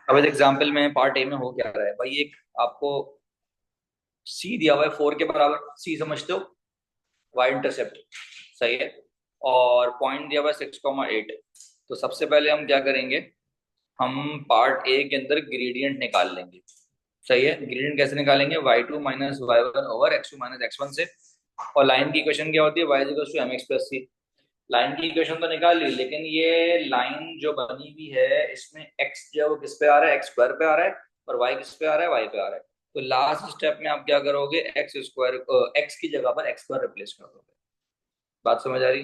अब इस एग्जाम्पल में पार्ट ए में हो क्या रहा है भाई, एक आपको सी दिया हुआ है 4 के बराबर, सी समझते हो, वाई इंटरसेप्ट, सही है। और पॉइंट दिया हुआ है 6,8। तो सबसे पहले हम क्या करेंगे, हम पार्ट ए के अंदर ग्रेडियंट निकाल लेंगे। सही है, ग्रेडियंट कैसे निकालेंगे, y2 minus y one over x2 minus x1 से। और लाइन की इक्वेशन क्या होती है, y equal to mx plus c। Line की इक्वेशन तो निकाल ली, लेकिन ये लाइन जो बनी हुई है इसमें x जो है वो किस पे आ रहा है, एक्स स्क्वायर पे आ रहा है, और y किस पे आ रहा है, y पे आ रहा है। तो लास्ट स्टेप में आप क्या करोगे, एक्स स्क्वायर एक्स की जगह पर एक्स स्क्वायर रिप्लेस कर दोगे। बात समझ आ रही।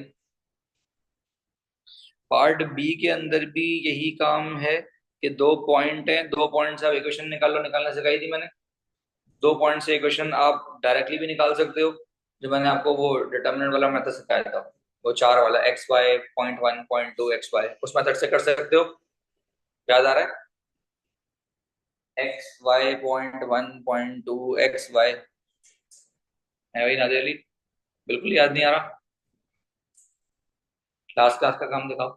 पार्ट बी के अंदर भी यही काम है कि दो पॉइंट है, दो पॉइंट से आप इक्वेशन निकाल लो, निकालना सिखाई थी मैंने। दो पॉइंट से इक्वेशन आप डायरेक्टली भी निकाल सकते हो, जो मैंने आपको वो डिटर्मिनेंट वाला मेथड सिखाया था, वो चार वाला, x y point 1 point 2 x y, उस मेथड से कर सकते हो। याद आ रहा है, x y point 1 point 2 x y, है भाई नादेली, बिल्कुल याद नहीं आ रहा। क्लास क्लास का काम दिखाओ।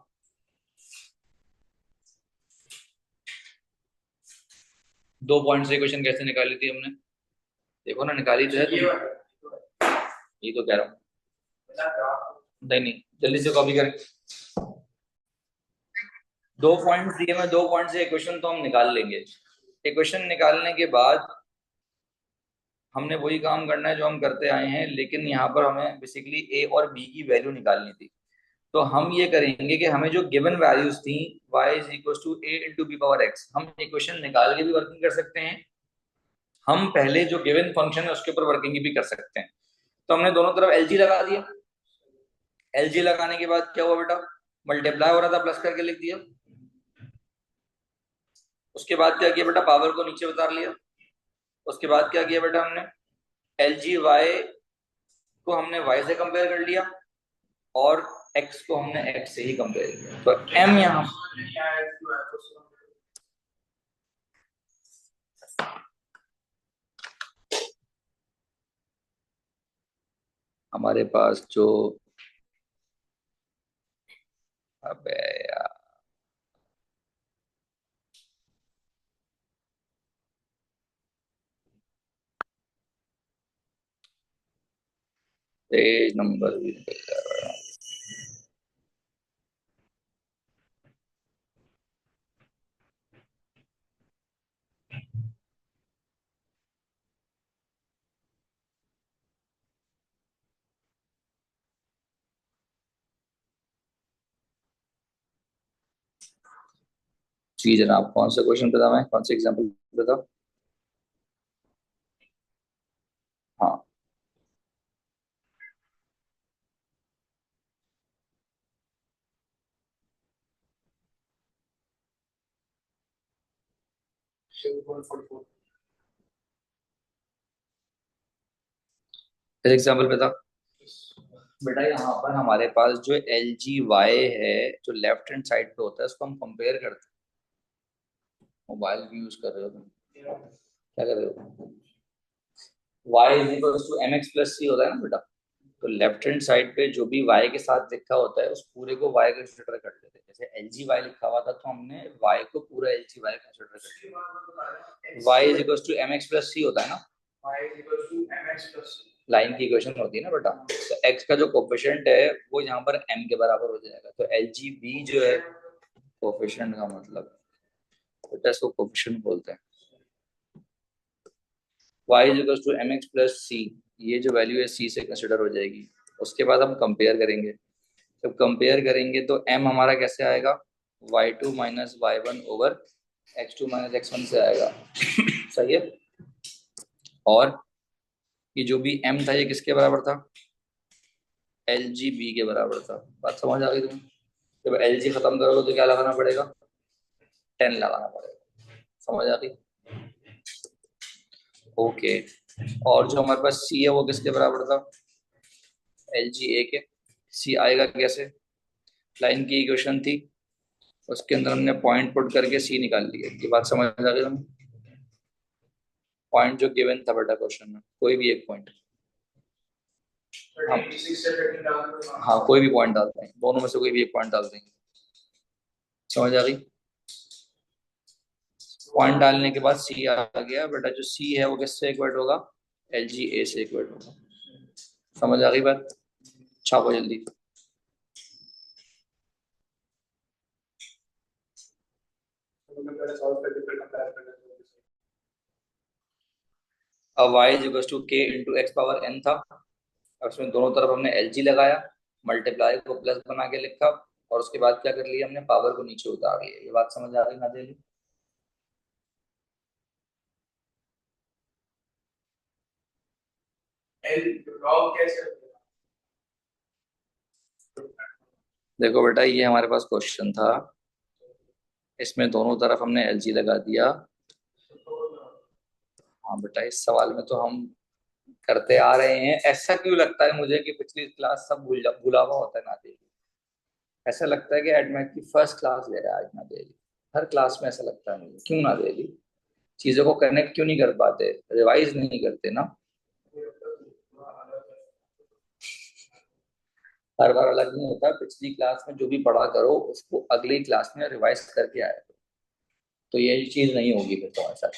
दो पॉइंट से इक्वेशन कैसे निकाली थी हमने, देखो ना, निकाली तो है तुमने, यही तो कह रहा हूँ। नहीं नहीं, जल्दी से कॉपी करें। दो पॉइंट दिए, मैं दो पॉइंट से इक्वेशन तो हम निकाल लेंगे। इक्वेशन निकालने के बाद हमने वही काम करना है जो हम करते आए हैं, लेकिन यहाँ पर हमें बेसिकली ए और बी की वैल्यू निकालनी थी। तो हम ये करेंगे कि हमें जो गिवन वैल्यूज थी, y is equal to A into B power x, हम इक्वेशन निकाल के भी वर्किंग कर सकते हैं, हम पहले जो गिवन फंक्शन है उसके ऊपर वर्किंग भी कर सकते हैं। तो हमने दोनों तरफ एल जी लगा दिया। एल जी लगाने के बाद क्या हुआ बेटा, मल्टीप्लाई हो रहा था, प्लस करके लिख दिया। उसके बाद क्या किया बेटा, पावर को नीचे उतार लिया। उसके बाद क्या किया बेटा, हमने एल जी वाई को हमने y से कंपेयर कर लिया, और x को हमने x से ही कंपेयर किया। तो m यहाँ हमारे पास जो, अबे यार, पेज नंबर भी निकल जा रहा जी जनाब, कौन सा क्वेश्चन बताओ, मैं कौन सा एग्जांपल बताओ। हाँ, एग्जांपल बताओ। बेटा यहाँ पर हमारे पास जो एल जी वाई है, जो लेफ्ट हैंड साइड पे होता है, उसको हम कंपेयर करते हैं। मोबाइल भी यूज कर रहे हो तुम, क्या कर रहे हो, y is equal to m x plus c होता है ना बेटा। तो लेफ्ट हैंड साइड पे जो भी y के साथ लिखा होता है, उस पूरे को y कंसिडर कर लेते हैं। जैसे एल जी वाई लिखा हुआ था, तो हमने y को पूरा एल जी वाई कंसिडर कर लिया। y is equal to m x plus c होता है ना, लाइन की इक्वेशन होती है ना बेटा। तो x का जो कोफिशिएंट है वो यहाँ पर m के बराबर हो जाएगा। तो एल जी बी जो है, कोफिशिएंट का मतलब बेटा, इसको कोफिशिएंट बोलते हैं। y is equal to m x plus c, ये जो वैल्यू है c से कंसिडर हो जाएगी। उसके बाद हम कंपेयर करेंगे। जब कंपेयर करेंगे तो m हमारा कैसे आएगा, y2 minus y one over x2 minus x1 से आएगा। सही है। और ये जो भी m था, ये किसके बराबर था, एल जी बी के बराबर था। बात समझ आ गई तुम्हें। जब एल जी खत्म करोगे तो क्या लगाना पड़ेगा, 10 लगाना पड़ेगा। समझ आ गई। ओके। और जो हमारे पास सी है वो किसके बराबर था, एल जी ए के। सी आएगा कैसे, लाइन की इक्वेशन थी, उसके अंदर हमने पॉइंट पुट करके सी निकाल लिया। ये बात समझ आ गई तुम्हें। पॉइंट जो गिवन था बेटा क्वेश्चन में, कोई भी एक पॉइंट, हम हाँ कोई भी पॉइंट डालते हैं, दोनों में से कोई भी एक पॉइंट डाल देंगे। समझ आ गई। पॉइंट डालने के बाद सी आ गया बेटा, जो सी है वो किससे इक्वेट होगा, एल जी ए से इक्वेट होगा। समझ आ गई बात, छापो जल्दी। अब y इज इक्वल टू के इंटू एक्स पावर एन था। अब इसमें दोनों तरफ हमने एल जी लगाया, मल्टीप्लाई को प्लस बना के लिखा, और उसके बाद क्या कर लिया हमने, पावर को नीचे उतार लिया। ये बात समझ आ गई ना देली? देखो बेटा, ये हमारे पास क्वेश्चन था, इसमें दोनों तरफ हमने एल जी लगा दिया। हाँ बेटा, इस सवाल में तो हम करते आ रहे हैं। ऐसा क्यों लगता है मुझे कि पिछली क्लास सब भूला हुआ होता है ना देली? ऐसा लगता है कि एडमेट की फर्स्ट क्लास ले रहा है आज ना देली। हर क्लास में ऐसा लगता है मुझे, क्यों ना देली? चीजों को कनेक्ट क्यों नहीं कर पाते, रिवाइज नहीं करते ना? हर बार अलग नहीं होता, पिछली क्लास में जो भी पढ़ा करो उसको अगली क्लास में रिवाइज करके आया करो। तो ये चीज नहीं होगी फिर तुम्हारे साथ।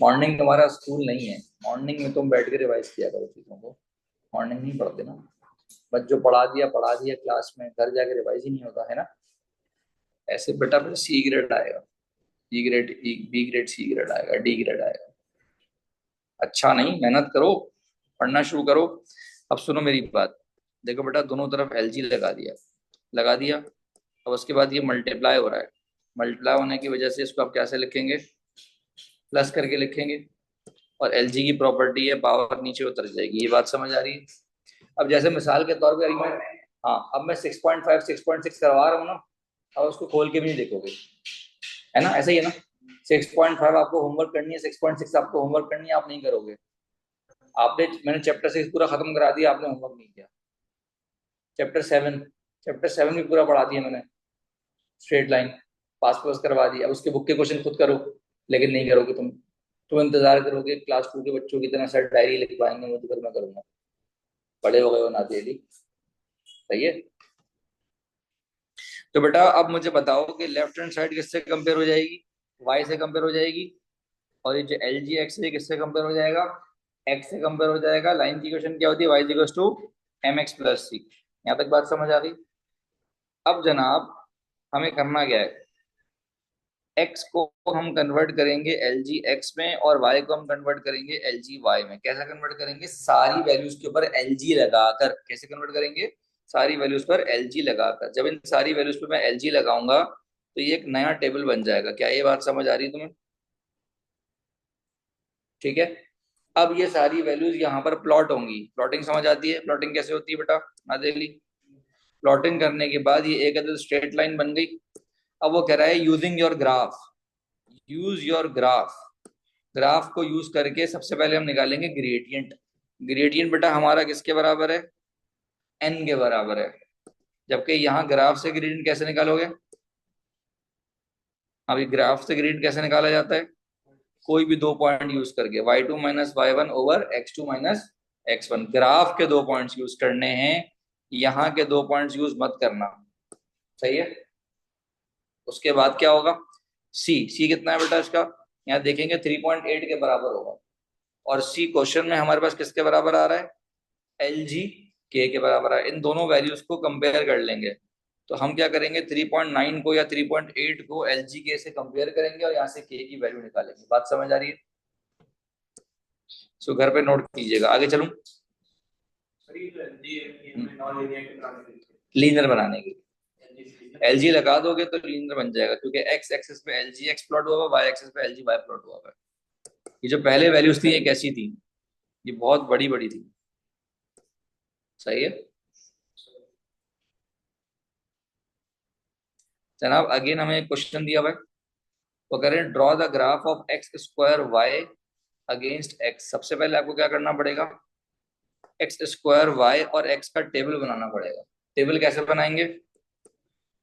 मॉर्निंग तुम्हारा स्कूल नहीं है, मॉर्निंग में तुम बैठ के रिवाइज किया करो चीजों को। मॉर्निंग नहीं पढ़ते ना, बस जो पढ़ा दिया क्लास में, घर जाके रिवाइज ही नहीं होता है ना। ऐसे बेटा फिर सी ग्रेड आएगा, B grade, B grade, C grade आएगा, डी ग्रेड आएगा। अच्छा नहीं, मेहनत करो, पढ़ना शुरू करो। अब सुनो मेरी बात, देखो बेटा, दोनों तरफ एल जी लगा दिया। अब उसके बाद ये मल्टीप्लाई हो रहा है, मल्टीप्लाई होने की वजह से इसको आप कैसे लिखेंगे, प्लस करके लिखेंगे। और एल जी की प्रॉपर्टी है, पावर नीचे उतर जाएगी। ये बात समझ आ रही है? अब जैसे मिसाल के तौर पर मैं, हाँ अब मैं 6.5 6.6 करवा रहा हूँ ना, अब उसको खोल के भी नहीं देखोगे, है ना? ऐसा ही है ना? 6.5 आपको होमवर्क करनी है, 6.6 आपको होमवर्क करनी है, आप नहीं करोगे। मैंने चैप्टर 6 पूरा खत्म करा दिया, आपने होमवर्क नहीं किया। चैप्टर 7, चैप्टर 7 भी पूरा पढ़ा दिया मैंने, स्ट्रेट लाइन, पास पास करवा दिया। अब उसके बुक के क्वेश्चन खुद करो, लेकिन नहीं करोगे तुम इंतजार करोगे क्लास 2 के बच्चों की तरह सर डायरी लिखवाएंगे मुझे, फिर मैं करूंगा। बड़े हो गए हो ना डेली, सही है? तो बेटा अब मुझे बताओ कि लेफ्ट हैंड साइड किससे कंपेयर हो जाएगी, वाई से कंपेयर हो जाएगी। और ये जो एल जी एक्स है किससे कंपेयर हो जाएगा, एक्स से कंपेयर हो जाएगा। लाइन की इक्वेशन क्या होती है, y equals to m x plus c. यहाँ तक बात समझ आ गई? अब जनाब हमें करना क्या है, एक्स को हम कन्वर्ट करेंगे एल जी एक्स में, और वाई को हम कन्वर्ट करेंगे एल जी वाई में। कैसा कन्वर्ट करेंगे, सारी वैल्यूज के ऊपर एल जी लगाकर। कैसे कन्वर्ट करेंगे, सारी वैल्यूज पर एल जी लगाकर। जब इन सारी वैल्यूज पर मैं एल जी लगाऊंगा तो ये एक नया टेबल बन जाएगा। क्या ये बात समझ आ रही है तुम्हें? ठीक है। अब ये सारी वैल्यूज यहाँ पर प्लॉट होंगी। प्लॉटिंग समझ आती है? प्लॉटिंग कैसे होती है बेटा, ना देख ली? प्लॉटिंग करने के बाद ये एक अदर स्ट्रेट लाइन बन गई। अब वो कह रहा है using your graph, use your graph. Graph को यूज करके सबसे पहले हम निकालेंगे ग्रेडियंट। ग्रेडियंट बेटा हमारा किसके बराबर है, एन के बराबर है। जबकि यहाँ ग्राफ से ग्रेडियंट कैसे निकालोगे, अभी ग्राफ से ग्रेडियंट कैसे निकाला जाता है, कोई भी दो पॉइंट यूज करके, y2 minus y one over x2 minus x1। Graph के दो पॉइंट्स यूज करने हैं, यहाँ के दो पॉइंट्स यूज मत करना, सही है? उसके बाद क्या होगा, सी कितना है बेटा इसका, यहाँ देखेंगे 3.8 के बराबर होगा। और सी क्वेश्चन में हमारे पास किसके बराबर आ रहा है, एल जी के बराबर है। इन दोनों वैल्यूज को कंपेयर कर लेंगे। तो हम क्या करेंगे, 3.9 को या 3.8 को एल जी के से कंपेयर करेंगे और यहाँ से के की वैल्यू निकालेंगे। बात समझ आ रही है? सो घर पे नोट कीजिएगा, आगे चलूं। लीनियर बनाने के एल जी लगा दोगे तो लीनियर बन जाएगा, क्योंकि एक्स एक्सिस पे एल जी एक्स प्लॉट हुआ, वाई एक्सिस पे एल जी वाई प्लॉट हुआ। ये जो पहले वैल्यूज थी ये कैसी थी, ये बहुत बड़ी बड़ी थी, सही है जनाब? अगेन हमें एक क्वेश्चन दिया हुआ है, वो करें draw the graph of x square y against x. सबसे पहले आपको क्या करना पड़ेगा, एक्स स्क्वायर वाई और एक्स का टेबल बनाना पड़ेगा। टेबल कैसे बनाएंगे,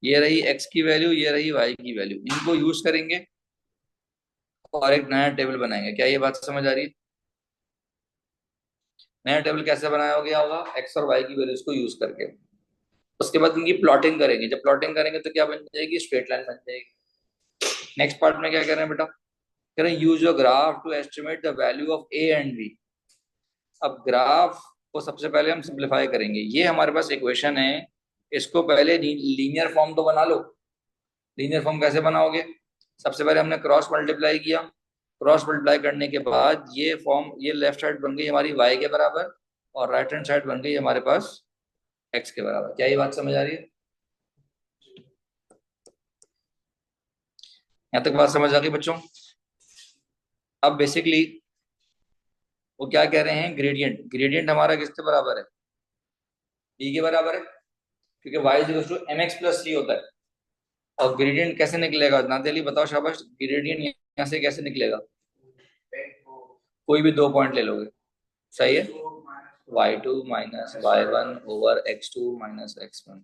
ये रही एक्स की वैल्यू, ये रही वाई की वैल्यू, इनको यूज करेंगे और एक नया टेबल बनाएंगे। क्या ये बात समझ आ रही है? नया टेबल कैसे बनाया गया होगा, एक्स और वाई की वैल्यूज को यूज करके। उसके बाद इनकी प्लॉटिंग करेंगे। जब प्लॉटिंग करेंगे तो क्या बन जाएगी, स्ट्रेट लाइन बन जाएगी। नेक्स्ट पार्ट में क्या कर रहे हैं बेटा, कह रहे use your graph to estimate the value of a and b. अब ग्राफ को सबसे पहले हम सिंप्लीफाई करेंगे। ये हमारे पास इक्वेशन है, इसको पहले लीनियर फॉर्म तो बना लो। लीनियर फॉर्म कैसे बनाओगे? सबसे पहले हमने क्रॉस मल्टीप्लाई किया, क्रॉस मल्टीप्लाई करने के बाद ये फॉर्म, ये लेफ्ट साइड बन गई हमारी y के बराबर और राइट हैंड साइड बन गई हमारे पास x के बराबर। क्या ये बात समझ आ रही है? यहां तक बात समझ आ गई बच्चों? अब बेसिकली वो क्या कह रहे हैं, ग्रेडियंट, ग्रेडियंट हमारा किसके बराबर है? b के बराबर है, क्योंकि y equal to mx plus c होता है। और ग्रेडियंट कैसे निकलेगा? नादिया अली बताओ शाबाश, ग्रेडियंट यहाँ से कैसे निकलेगा? कोई भी दो पॉइंट ले लोगे, सही है, y2 minus y1 over x2 minus x1।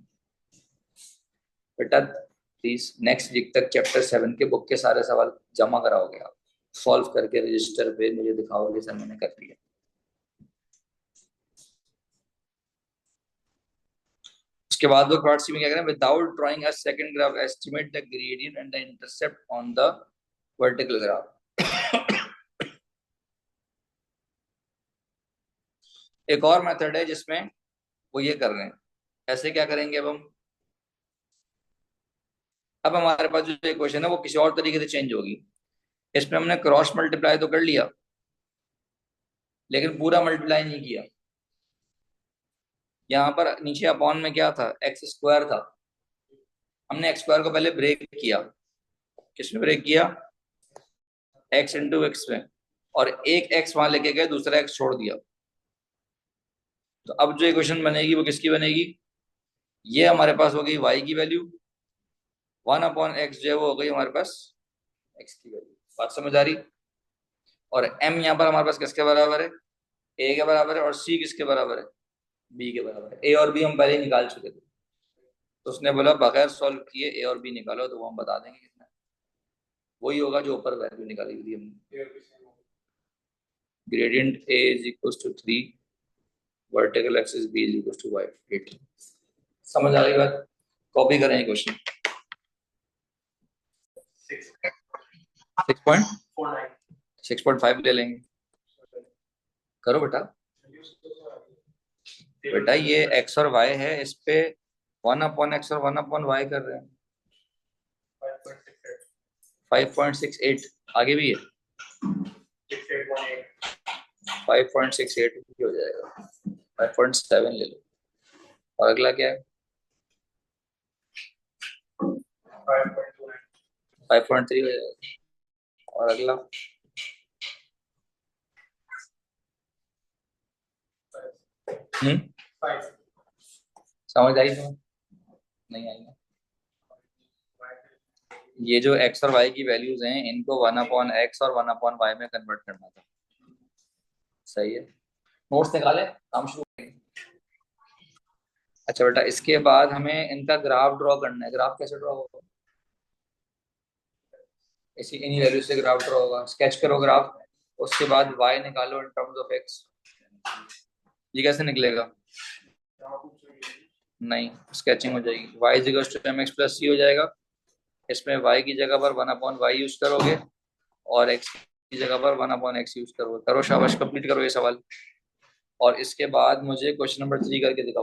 बेटा प्लीज नेक्स्ट वीक तक चैप्टर 7 के बुक के सारे सवाल जमा कराओगे आप, सॉल्व करके रजिस्टर पे मुझे दिखाओगे सर मैंने कर दिया। उसके बाद वो पार्ट सी में क्या करें, without drawing a second graph estimate the gradient and the intercept on the vertical graph. एक और मेथड है जिसमें वो ये कर रहे हैं, ऐसे क्या करेंगे अब हमारे पास जो इक्वेशन है वो किसी और तरीके से चेंज होगी। इसमें हमने क्रॉस मल्टीप्लाई तो कर लिया, लेकिन पूरा मल्टीप्लाई नहीं किया। यहाँ पर नीचे अपॉन में क्या था, एक्स स्क्वायर था। हमने एक्स स्क्वायर को पहले ब्रेक किया। किसमें ब्रेक किया? एक्स इंटू एक्स में, और एक एक्स वहां लेके गए, दूसरा एक्स छोड़ दिया। तो अब जो इक्वेशन बनेगी वो किसकी बनेगी? ये हमारे पास हो गई वाई की वैल्यू, 1/x जो है वो हो गई हमारे पास एक्स की वैल्यू। बात समझ आ रही? और m यहाँ पर हमारे पास किसके बराबर है? a के बराबर है। और c किसके बराबर है? b के बराबर है। a और b हम पहले ही निकाल चुके थे, तो उसने बोला बगैर सॉल्व किए a और b निकालो, तो वो हम बता देंगे कितना। वही होगा जो ऊपर वैल्यू निकाली हुई हमने। Gradient a is equal to 3, vertical axis b is equal to y 8। समझ आ रही बात? कॉपी करें क्वेश्चन 6.5 ले लेंगे। करो बेटा। बेटा ये x और y है, इस पे 1/x और 1/y कर रहे हैं। 5.68 आगे भी है, 5.68 भी हो जाएगा, 5.7 ले लो। और अगला क्या है? 5.3 हो जाएगा। और अगला समझ आई तुम्हें? नहीं आई ना? ये जो x और y की वैल्यूज हैं इनको 1/x और 1/y में कन्वर्ट करना था। सही है, नोट्स निकाले, काम शुरू करेंगे। अच्छा बेटा, इसके बाद हमें इनका ग्राफ ड्रॉ करना है। ग्राफ कैसे ड्रॉ होगा? इसी इन्हीं वैल्यू से ग्राफ ड्रॉ होगा। स्केच करो ग्राफ, उसके बाद y निकालो इन टर्म्स ऑफ x। ये कैसे निकलेगा? नहीं, स्केचिंग हो जाएगी। y equals to mx plus c हो जाएगा। इसमें y की जगह पर 1/y यूज करोगे और x की जगह पर 1/x यूज करोगे। करो शाबाश, कंप्लीट करो ये सवाल। और इसके बाद मुझे क्वेश्चन नंबर 3 करके दिखाओ।